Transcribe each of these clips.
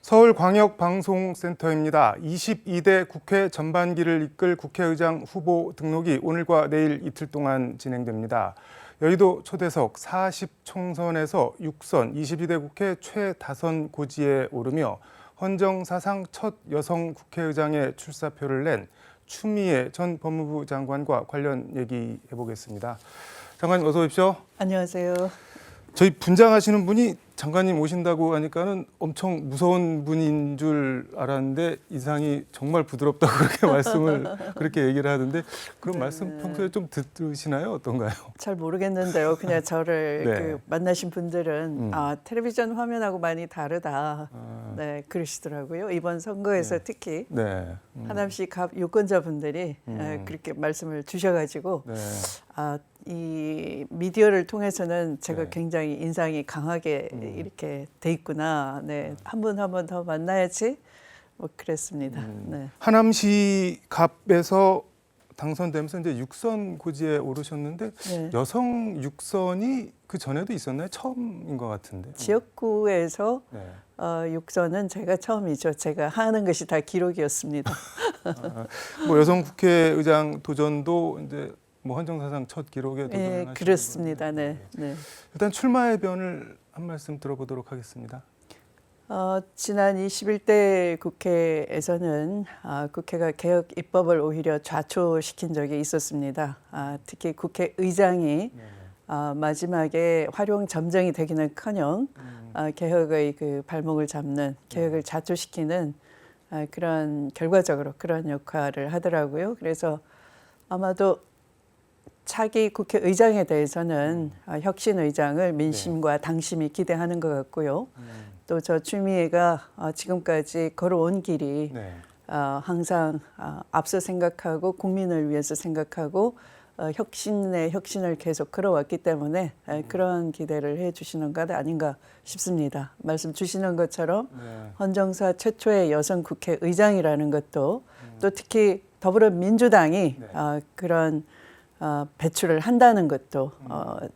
서울광역방송센터입니다. 22대 국회 전반기를 이끌 국회의장 후보 등록이 오늘과 내일 이틀 동안 진행됩니다. 여의도 초대석 40총선에서 6선 22대 국회 최다선 고지에 오르며 헌정 사상 첫 여성 국회의장의 출사표를 낸 추미애 전 법무부 장관과 관련 얘기해 보겠습니다. 장관님 어서 오십시오. 안녕하세요. 저희 분장하시는 분이 장관님 오신다고 하니까는 엄청 무서운 분인 줄 알았는데 인상이 정말 부드럽다고 그렇게 말씀을 그렇게 얘기를 하던데 그런 말씀 평소에 좀 들으시나요? 어떤가요? 잘 모르겠는데요. 그냥 저를 네. 만나신 분들은 텔레비전 화면하고 많이 다르다. 네, 그러시더라고요. 이번 선거에서 특히 네. 하남시 갑 유권자분들이 그렇게 말씀을 주셔가지고 네. 이 미디어를 통해서는 제가 네. 굉장히 인상이 강하게 이렇게 돼 있구나. 네, 한 분 한 분 더 만나야지. 뭐 그랬습니다. 네. 하남시 갑에서 당선되면서 이제 6선 고지에 오르셨는데 네. 여성 6선이 그 전에도 있었나요? 처음인 것 같은데. 지역구에서 네. 육선은 제가 처음이죠. 제가 하는 것이 다 기록이었습니다. 뭐 여성 국회의장 도전도 이제 뭐 헌정사상 첫 기록에 도전하신 네, 그렇습니다. 네, 네. 일단 출마의 변을 한 말씀 들어보도록 하겠습니다. 지난 21대 국회에서는 국회가 개혁 입법을 오히려 좌초시킨 적이 있었습니다. 특히 국회의장이 마지막에 활용 점정이 되기는커녕 개혁의 그 발목을 잡는 개혁을 좌초시키는 그런 결과적으로 그런 역할을 하더라고요. 그래서 아마도 차기 국회의장에 대해서는 혁신의장을 민심과 당심이 기대하는 것 같고요. 또 저 추미애가 지금까지 걸어온 길이 네. 항상 앞서 생각하고 국민을 위해서 생각하고 혁신의 혁신을 계속 걸어왔기 때문에 그런 기대를 해주시는 것 아닌가 싶습니다. 말씀 주시는 것처럼 헌정사 최초의 여성 국회의장이라는 것도 또 특히 더불어민주당이 그런 배출을 한다는 것도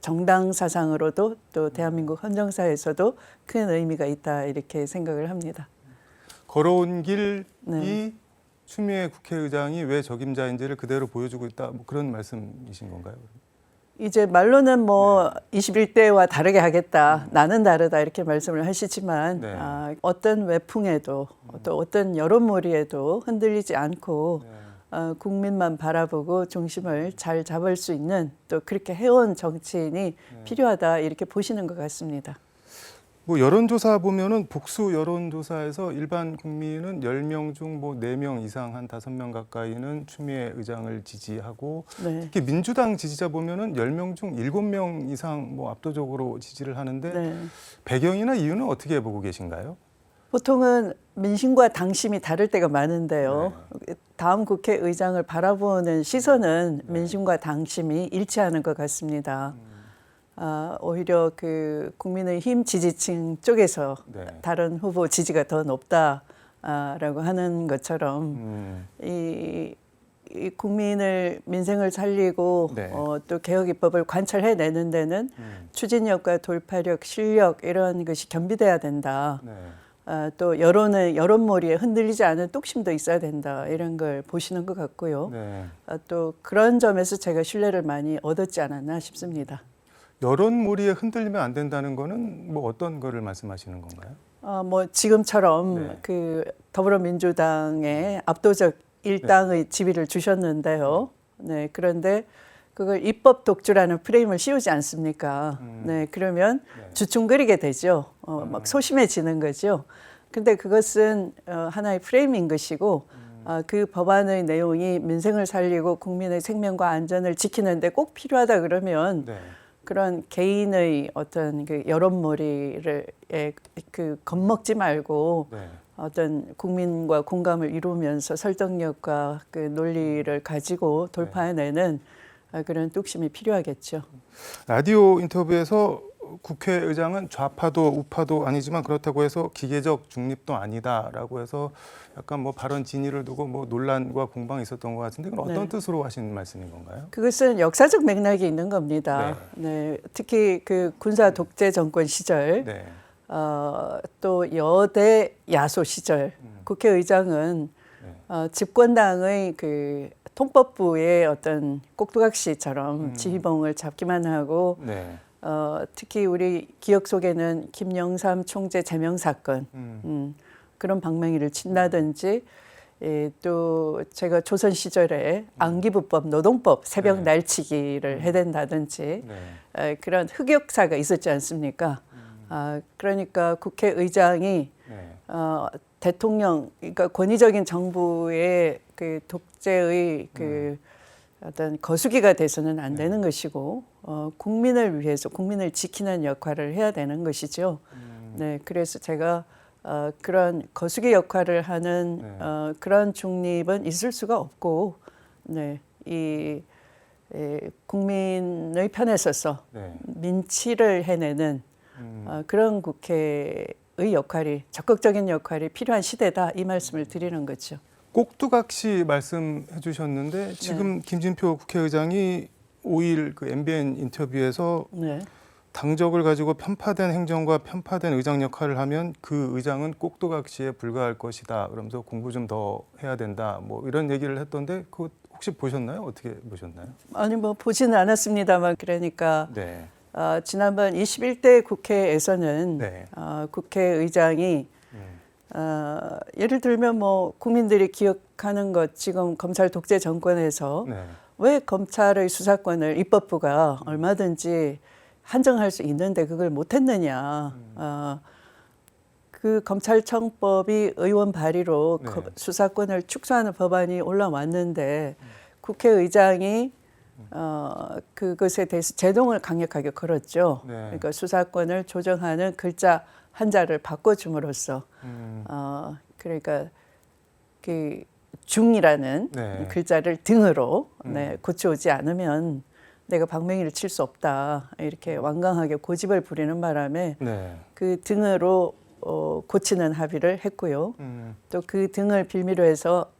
정당 사상으로도 또 대한민국 헌정사에서도 큰 의미가 있다 이렇게 생각을 합니다. 걸어온 길이 추미애 국회의장이 왜 적임자인지를 그대로 보여주고 있다. 뭐 그런 말씀이신 건가요? 이제 말로는 뭐 21대와 다르게 하겠다. 나는 다르다 이렇게 말씀을 하시지만 어떤 외풍에도 또 어떤 여론몰이에도 흔들리지 않고 국민만 바라보고 중심을 잘 잡을 수 있는 또 그렇게 해온 정치인이 필요하다 이렇게 보시는 것 같습니다. 뭐 여론조사 보면은 복수 여론조사에서 일반 국민은 10명 중 뭐 4명 이상 한 5명 가까이는 추미애 의장을 지지하고 특히 민주당 지지자 보면은 10명 중 7명 이상 뭐 압도적으로 지지를 하는데 배경이나 이유는 어떻게 보고 계신가요? 보통은 민심과 당심이 다를 때가 많은데요. 다음 국회의장을 바라보는 시선은 민심과 당심이 일치하는 것 같습니다. 오히려 그 국민의힘 지지층 쪽에서 다른 후보 지지가 더 높다라고 하는 것처럼 이 국민을 민생을 살리고 또 개혁 입법을 관철해내는 데는 추진력과 돌파력, 실력 이런 것이 겸비돼야 된다. 또 여론몰이에 흔들리지 않은 뚝심도 있어야 된다 이런 걸 보시는 것 같고요. 또 그런 점에서 제가 신뢰를 많이 얻었지 않았나 싶습니다. 여론몰이에 흔들리면 안 된다는 거는 뭐 어떤 거를 말씀하시는 건가요? 뭐 지금처럼 그 더불어민주당의 압도적 일당의 지위를 주셨는데요. 그런데 그걸 입법 독주라는 프레임을 씌우지 않습니까? 그러면 주춤거리게 되죠. 막 소심해지는 거죠. 근데 그것은 하나의 프레임인 것이고 그 법안의 내용이 민생을 살리고 국민의 생명과 안전을 지키는데 꼭 필요하다 그러면 그런 개인의 어떤 그 여론몰이를 겁먹지 말고 어떤 국민과 공감을 이루면서 설득력과 그 논리를 가지고 돌파해내는 그런 뚝심이 필요하겠죠. 라디오 인터뷰에서 국회의장은 좌파도 우파도 아니지만 그렇다고 해서 기계적 중립도 아니다라고 해서 약간 뭐 발언 진위를 두고 뭐 논란과 공방이 있었던 것 같은데 그건 어떤 뜻으로 하신 말씀인 건가요? 그것은 역사적 맥락이 있는 겁니다. 특히 그 군사 독재 정권 시절 또 여대 야소 시절 국회의장은 집권당의 그 통법부의 어떤 꼭두각시처럼 지휘봉을 잡기만 하고 네. 특히 우리 기억 속에는 김영삼 총재 제명 사건 그런 방망이를 친다든지 또 제가 조선 시절에 안기부법 노동법 새벽 네. 날치기를 해댄다든지 네. 그런 흑역사가 있었지 않습니까? 그러니까 국회의장이 네. 대통령, 그러니까 권위적인 정부의 그 독재의 그 어떤 거수기가 돼서는 안 되는 것이고, 국민을 위해서 국민을 지키는 역할을 해야 되는 것이죠. 네, 그래서 제가 그런 거수기 역할을 하는 그런 중립은 있을 수가 없고, 네, 국민의 편에 서서 네. 민치를 해내는 그런 국회의 역할이 적극적인 역할이 필요한 시대다 이 말씀을 드리는 거죠. 꼭두각시 말씀해 주셨는데 지금 김진표 국회의장이 5일 그 MBN 인터뷰에서 네. 당적을 가지고 편파된 행정과 편파된 의장 역할을 하면 그 의장은 꼭두각시에 불과할 것이다. 그러면서 공부 좀 더 해야 된다. 뭐 이런 얘기를 했던데 그거 혹시 보셨나요? 어떻게 보셨나요? 아니 뭐 보지는 않았습니다만 그러니까 네. 지난번 21대 국회에서는 네. 국회의장이 예를 들면 뭐 국민들이 기억하는 것 지금 검찰 독재 정권에서 네. 왜 검찰의 수사권을 입법부가 얼마든지 한정할 수 있는데 그걸 못했느냐. 그 검찰청법이 의원 발의로 네. 수사권을 축소하는 법안이 올라왔는데 국회의장이 그것에 대해서 제동을 강력하게 걸었죠. 네. 그러니까 수사권을 조정하는 글자 한자를 바꿔줌으로써 그러니까 그 중이라는 네. 글자를 등으로 고쳐오지 않으면 내가 방맹이를 칠 수 없다 이렇게 완강하게 고집을 부리는 바람에 네. 그 등으로 고치는 합의를 했고요. 또 그 등을 빌미로 해서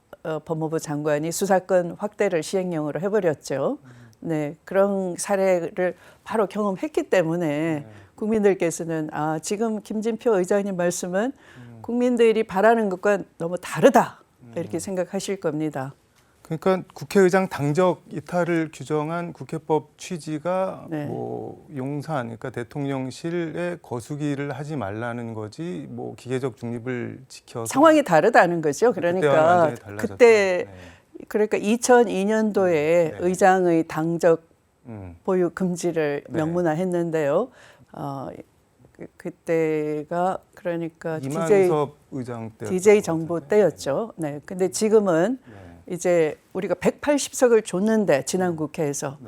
법무부 장관이 수사권 확대를 시행령으로 해버렸죠. 네, 그런 사례를 바로 경험했기 때문에 국민들께서는 지금 김진표 의장님 말씀은 국민들이 바라는 것과 너무 다르다 이렇게 생각하실 겁니다. 그러니까 국회의장 당적 이탈을 규정한 국회법 취지가 네. 뭐 용산, 그러니까 대통령실에 거수기를 하지 말라는 거지, 뭐 기계적 중립을 지켜서 상황이 다르다는 거죠. 그때와는 그러니까 완전히 달라졌다. 그때 네. 그러니까 2002년도에 의장의 당적 보유 금지를 네. 명문화했는데요. 그때가 그러니까 이만섭 의장 때 DJ 정부 때였죠. 네. 근데 지금은 이제 우리가 180석을 줬는데 지난 국회에서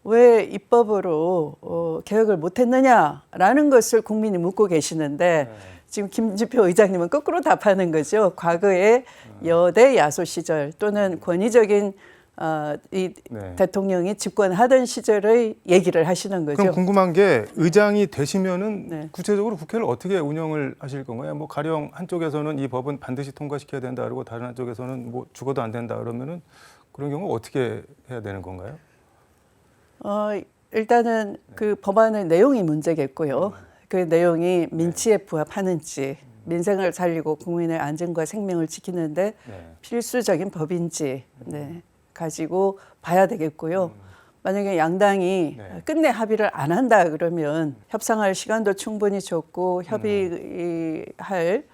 왜 입법으로 개혁을 못했느냐라는 것을 국민이 묻고 계시는데 지금 김진표 의장님은 거꾸로 답하는 거죠. 과거에 여대 야소 시절 또는 권위적인 이 대통령이 집권하던 시절의 얘기를 하시는 거죠. 그럼 궁금한 게 의장이 되시면은 네. 구체적으로 국회를 어떻게 운영을 하실 건가요? 뭐 가령 한쪽에서는 이 법은 반드시 통과시켜야 된다 그러고 다른 한쪽에서는 뭐 죽어도 안 된다 그러면은 그런 경우 어떻게 해야 되는 건가요? 일단은 그 법안의 내용이 문제겠고요. 그 내용이 민치에 부합하는지 민생을 살리고 국민의 안전과 생명을 지키는데 필수적인 법인지 가지고 봐야 되겠고요. 만약에 양당이 끝내 합의를 안 한다 그러면 협상할 시간도 충분히 줬고 협의할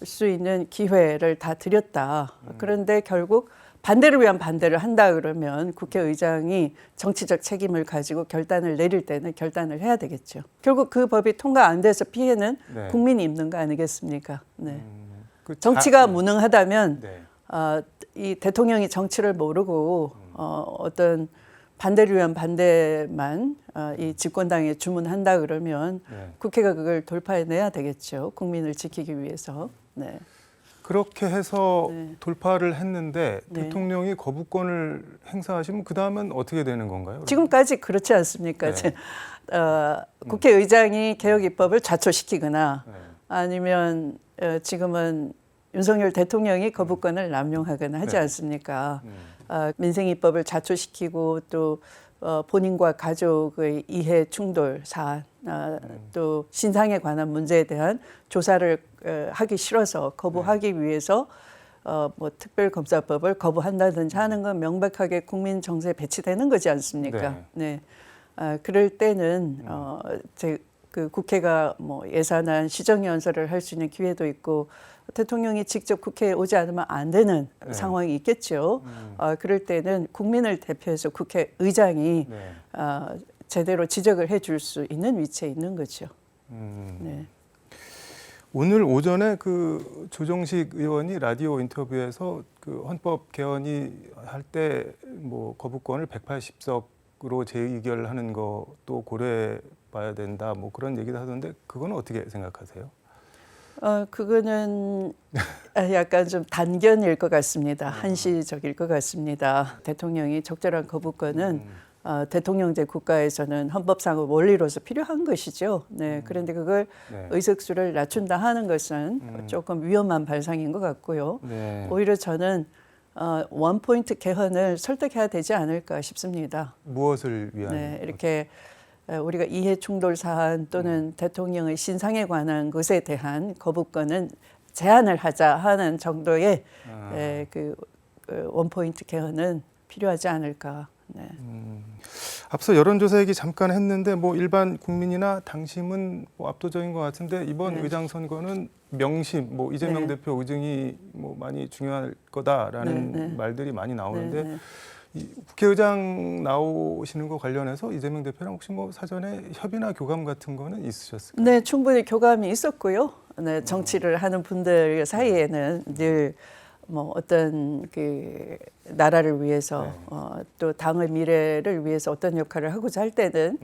수 있는 기회를 다 드렸다. 그런데 결국 반대를 위한 반대를 한다 그러면 국회의장이 정치적 책임을 가지고 결단을 내릴 때는 결단을 해야 되겠죠. 결국 그 법이 통과 안 돼서 피해는 국민이 입는 거 아니겠습니까? 네. 정치가 무능하다면 이 대통령이 정치를 모르고 어떤 반대를 위한 반대만 이 집권당에 주문한다 그러면 국회가 그걸 돌파해내야 되겠죠. 국민을 지키기 위해서. 네. 그렇게 해서 돌파를 했는데 대통령이 거부권을 행사하시면 그 다음은 어떻게 되는 건가요? 지금까지 그렇지 않습니까? 국회의장이 개혁 입법을 좌초시키거나 아니면 지금은 윤석열 대통령이 거부권을 남용하거나 하지 않습니까? 민생 입법을 좌초시키고 또 본인과 가족의 이해 충돌 사안, 또 신상에 관한 문제에 대한 조사를 하기 싫어서 거부하기 위해서 뭐 특별검사법을 거부한다든지 하는 건 명백하게 국민 정서에 배치되는 거지 않습니까? 네. 그럴 때는 그 국회가 뭐 예산안 시정연설을 할 수 있는 기회도 있고 대통령이 직접 국회에 오지 않으면 안 되는 상황이 있겠죠. 그럴 때는 국민을 대표해서 국회의장이 제대로 지적을 해줄 수 있는 위치에 있는 거죠. 네. 오늘 오전에 그 조정식 의원이 라디오 인터뷰에서 그 헌법 개헌이 할 때 뭐 거부권을 180석으로 재의결하는 것도 고려해 봐야 된다. 뭐 그런 얘기도 하던데 그거는 어떻게 생각하세요? 그거는 약간 좀 단견일 것 같습니다. 한시적일 것 같습니다. 대통령이 적절한 거부권은 대통령제 국가에서는 헌법상의 원리로서 필요한 것이죠. 네, 그런데 그걸 의석수를 낮춘다 하는 것은 조금 위험한 발상인 것 같고요. 오히려 저는 원포인트 개헌을 설득해야 되지 않을까 싶습니다. 무엇을 위한? 네, 이렇게 우리가 이해 충돌 사안 또는 대통령의 신상에 관한 것에 대한 거부권은 제한을 하자 하는 정도의 그 원포인트 개헌은 필요하지 않을까. 네. 앞서 여론조사 얘기 잠깐 했는데 뭐 일반 국민이나 당심은 뭐 압도적인 것 같은데 이번 의장 선거는 명심, 뭐 이재명 대표 의증이 뭐 많이 중요할 거다라는 말들이 많이 나오는데 이 국회의장 나오시는 거 관련해서 이재명 대표랑 혹시 뭐 사전에 협의나 교감 같은 거는 있으셨을까요? 네, 충분히 교감이 있었고요. 네, 정치를 하는 분들 사이에는 늘 뭐 어떤 그 나라를 위해서 또 당의 미래를 위해서 어떤 역할을 하고자 할 때는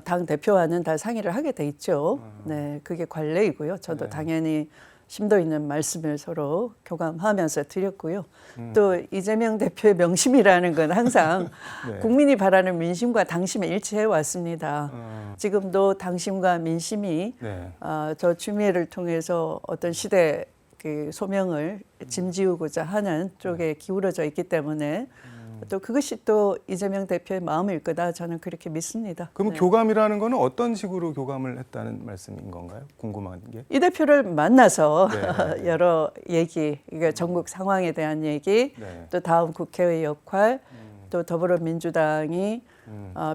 당 대표와는 다 상의를 하게 돼 있죠. 네, 그게 관례이고요. 저도 당연히 심도 있는 말씀을 서로 교감하면서 드렸고요. 또 이재명 대표의 명심이라는 건 항상 국민이 바라는 민심과 당심에 일치해 왔습니다. 지금도 당심과 민심이 저 추미애를 통해서 어떤 시대 그 소명을 짐지우고자 하는 쪽에 기울어져 있기 때문에 또 그것이 또 이재명 대표의 마음일 거다 저는 그렇게 믿습니다. 그럼 교감이라는 거는 어떤 식으로 교감을 했다는 말씀인 건가요? 궁금한 게. 이 대표를 만나서 여러 얘기, 그러니까 전국 상황에 대한 얘기, 또 다음 국회의 역할, 또 더불어민주당이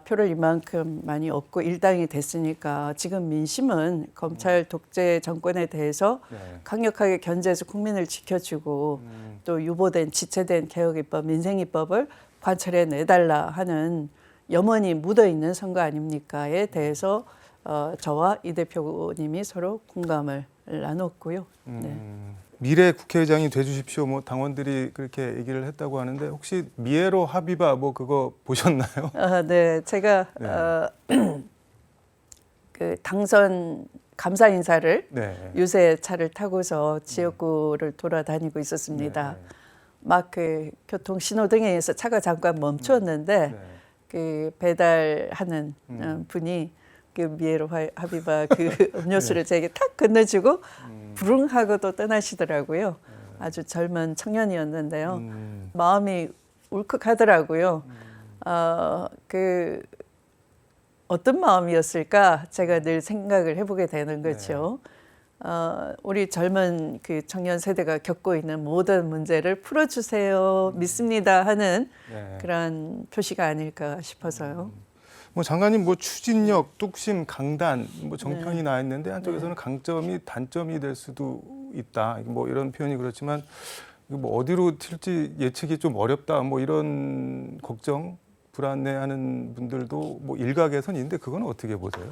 표를 이만큼 많이 얻고 일당이 됐으니까 지금 민심은 검찰 독재 정권에 대해서 강력하게 견제해서 국민을 지켜주고 또 유보된 지체된 개혁입법, 민생입법을 관철해 내달라 하는 염원이 묻어있는 선거 아닙니까에 대해서 저와 이 대표님이 서로 공감을 나눴고요. 미래 국회의장이 돼주십시오. 뭐 당원들이 그렇게 얘기를 했다고 하는데 혹시 미애로 합의바 뭐 그거 보셨나요? 네, 제가 그 당선 감사 인사를 유세차를 타고서 지역구를 돌아다니고 있었습니다. 막 그 교통 신호등에 의해서 차가 잠깐 멈췄는데 그 배달하는 분이 그 미애로 합의바 그 음료수를 제게 탁 건네주고 부릉하고 또 떠나시더라고요. 아주 젊은 청년이었는데요. 마음이 울컥하더라고요. 그 어떤 마음이었을까 제가 늘 생각을 해보게 되는 거죠. 우리 젊은 그 청년 세대가 겪고 있는 모든 문제를 풀어주세요, 믿습니다 하는 그런 표시가 아닐까 싶어서요. 뭐 장관님 뭐 추진력, 뚝심, 강단 뭐 정평이 나 있는데 한쪽에서는 강점이 단점이 될 수도 있다. 뭐 이런 표현이 그렇지만 뭐 어디로 튈지 예측이 좀 어렵다. 뭐 이런 걱정, 불안해하는 분들도 뭐 일각에선 있는데 그건 어떻게 보세요?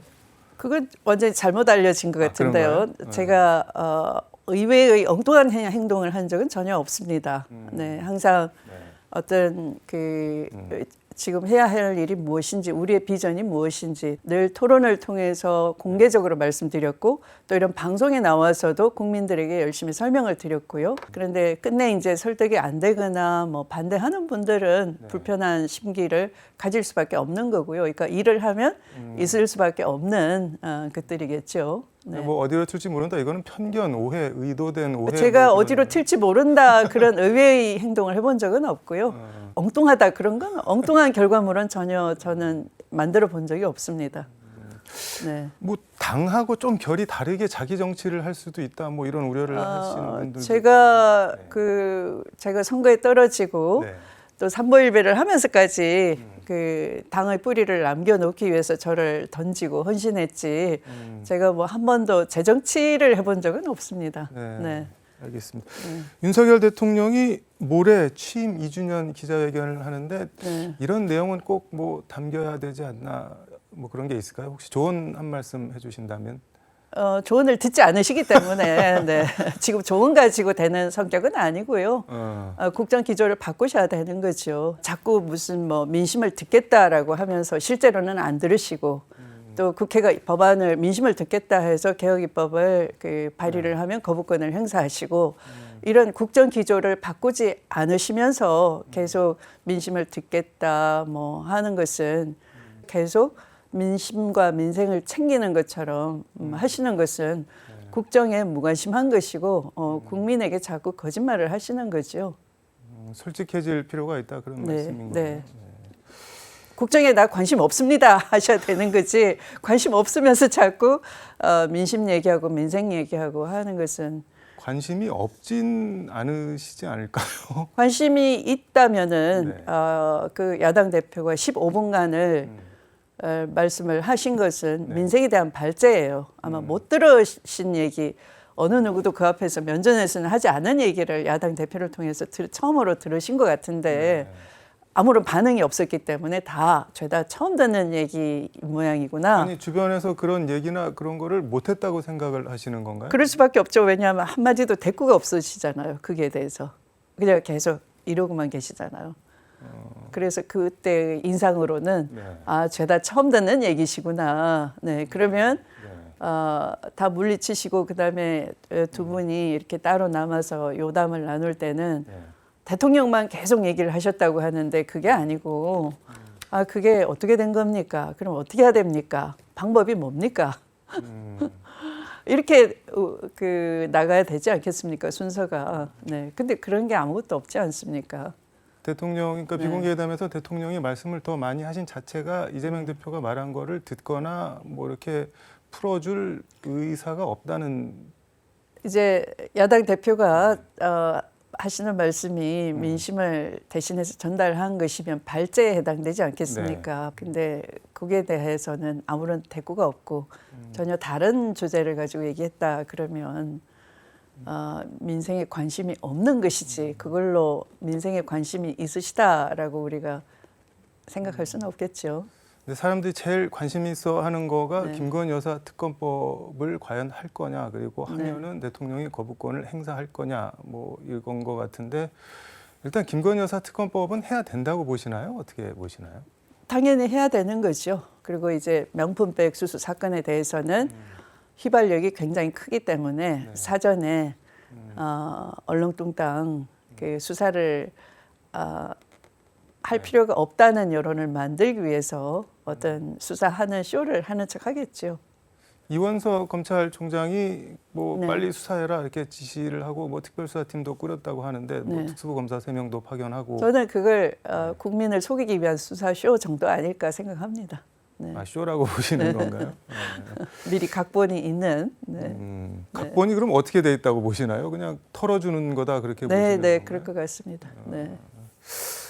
그건 완전히 잘못 알려진 것 같은데요. 제가 의외의 엉뚱한 행동을 한 적은 전혀 없습니다. 네, 항상 어떤 그 지금 해야 할 일이 무엇인지, 우리의 비전이 무엇인지 늘 토론을 통해서 공개적으로 말씀드렸고 또 이런 방송에 나와서도 국민들에게 열심히 설명을 드렸고요. 그런데 끝내 이제 설득이 안 되거나 뭐 반대하는 분들은 불편한 심기를 가질 수밖에 없는 거고요. 그러니까 일을 하면 있을 수밖에 없는 것들이겠죠. 네. 뭐 어디로 튈지 모른다. 이거는 편견, 오해, 의도된 오해. 제가 어디로 튈지 모른다 그런 의외의 행동을 해본 적은 없고요. 엉뚱하다 그런 건 엉뚱한 결과물은 전혀 저는 만들어 본 적이 없습니다. 네. 뭐 당하고 좀 결이 다르게 자기 정치를 할 수도 있다. 뭐 이런 우려를 하시는 분들도 제가 네. 제가 선거에 떨어지고 네. 또 삼보일배를 하면서까지 그 당의 뿌리를 남겨놓기 위해서 저를 던지고 헌신했지. 제가 뭐 한 번도 재정치를 해본 적은 없습니다. 네. 네. 알겠습니다. 윤석열 대통령이 모레 취임 2주년 기자회견을 하는데 네. 이런 내용은 꼭 뭐 담겨야 되지 않나 뭐 그런 게 있을까요? 혹시 조언 한 말씀 해주신다면? 조언을 듣지 않으시기 때문에 네. 지금 조언 가지고 되는 성격은 아니고요. 국정 기조를 바꾸셔야 되는 거죠. 자꾸 무슨 뭐 민심을 듣겠다라고 하면서 실제로는 안 들으시고 또 국회가 법안을 민심을 듣겠다 해서 개혁입법을 그 발의를 하면 거부권을 행사하시고 이런 국정 기조를 바꾸지 않으시면서 계속 민심을 듣겠다 뭐 하는 것은 계속 민심과 민생을 챙기는 것처럼 하시는 것은 국정에 무관심한 것이고 국민에게 자꾸 거짓말을 하시는 거죠. 솔직해질 필요가 있다 그런 네, 말씀인 네. 거예요. 국정에 나 관심 없습니다 하셔야 되는 거지 관심 없으면서 자꾸 민심 얘기하고 민생 얘기하고 하는 것은 관심이 없진 않으시지 않을까요? 관심이 있다면은 네. 그 야당 대표가 15분간을 말씀을 하신 것은 네. 민생에 대한 발제예요. 아마 못 들으신 얘기 어느 누구도 그 앞에서 면전에서는 하지 않은 얘기를 야당 대표를 통해서 처음으로 들으신 것 같은데 네. 아무런 반응이 없었기 때문에 다 죄다 처음 듣는 얘기 모양이구나. 아니 주변에서 그런 얘기나 그런 거를 못했다고 생각을 하시는 건가요? 그럴 수밖에 없죠. 왜냐하면 한마디도 대꾸가 없으시잖아요. 그게 대해서. 그냥 계속 이러고만 계시잖아요. 그래서 그때 인상으로는 네. 아 죄다 처음 듣는 얘기시구나. 네, 그러면 네. 다 물리치시고 그다음에 두 분이 이렇게 따로 남아서 요담을 나눌 때는 네. 대통령만 계속 얘기를 하셨다고 하는데 그게 아니고 그게 어떻게 된 겁니까? 그럼 어떻게 해야 됩니까? 방법이 뭡니까? 이렇게 그 나가야 되지 않겠습니까? 순서가. 네. 근데 그런 게 아무것도 없지 않습니까? 대통령, 그러니까 네. 비공개회담에서 대통령이 말씀을 더 많이 하신 자체가 이재명 대표가 말한 거를 듣거나 뭐 이렇게 풀어줄 의사가 없다는. 이제 야당 대표가 하시는 말씀이 민심을 대신해서 전달한 것이면 발제에 해당되지 않겠습니까? 근데 거기에 대해서는 아무런 대꾸가 없고 전혀 다른 주제를 가지고 얘기했다 그러면 민생에 관심이 없는 것이지 그걸로 민생에 관심이 있으시다라고 우리가 생각할 수는 없겠죠. 근데 사람들이 제일 관심 있어 하는 거가 네. 김건희 여사 특검법을 과연 할 거냐, 그리고 하면은 대통령이 거부권을 행사할 거냐, 뭐 이건 거 같은데 일단 김건희 여사 특검법은 해야 된다고 보시나요? 어떻게 보시나요? 당연히 해야 되는 거죠. 그리고 이제 명품백 수수 사건에 대해서는 휘발력이 굉장히 크기 때문에 사전에 얼렁뚱땅 그 수사를 할 필요가 없다는 여론을 만들기 위해서 어떤 수사하는 쇼를 하는 척 하겠죠. 이원석 검찰총장이 뭐 네. 빨리 수사해라 이렇게 지시를 하고 뭐 특별수사팀도 꾸렸다고 하는데 뭐 네. 특수부 검사 3명도 파견하고. 저는 그걸 국민을 속이기 위한 수사 쇼 정도 아닐까 생각합니다. 네. 쇼라고 보시는 건가요? 미리 각본이 있는. 네. 각본이 그럼 어떻게 돼 있다고 보시나요? 그냥 털어주는 거다 그렇게 네, 보시는 네, 건가요? 그럴 것 같습니다. 네.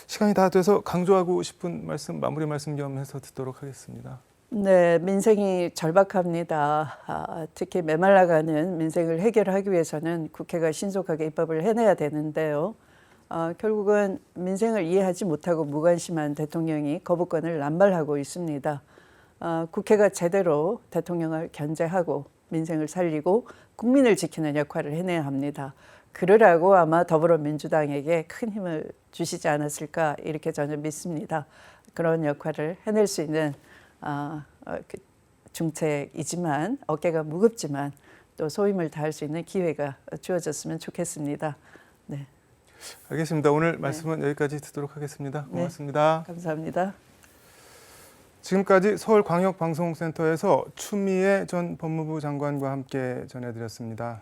시간이 다 돼서 강조하고 싶은 말씀, 마무리 말씀 겸해서 듣도록 하겠습니다. 네, 민생이 절박합니다. 특히 메말라가는 민생을 해결하기 위해서는 국회가 신속하게 입법을 해내야 되는데요. 결국은 민생을 이해하지 못하고 무관심한 대통령이 거부권을 남발하고 있습니다. 국회가 제대로 대통령을 견제하고 민생을 살리고 국민을 지키는 역할을 해내야 합니다. 그러라고 아마 더불어민주당에게 큰 힘을 주시지 않았을까 이렇게 저는 믿습니다. 그런 역할을 해낼 수 있는 중책이지만 어깨가 무겁지만 또 소임을 다할 수 있는 기회가 주어졌으면 좋겠습니다. 네. 알겠습니다. 오늘 말씀은 여기까지 듣도록 하겠습니다. 고맙습니다. 네, 감사합니다. 지금까지 서울광역방송센터에서 추미애 전 법무부 장관과 함께 전해드렸습니다.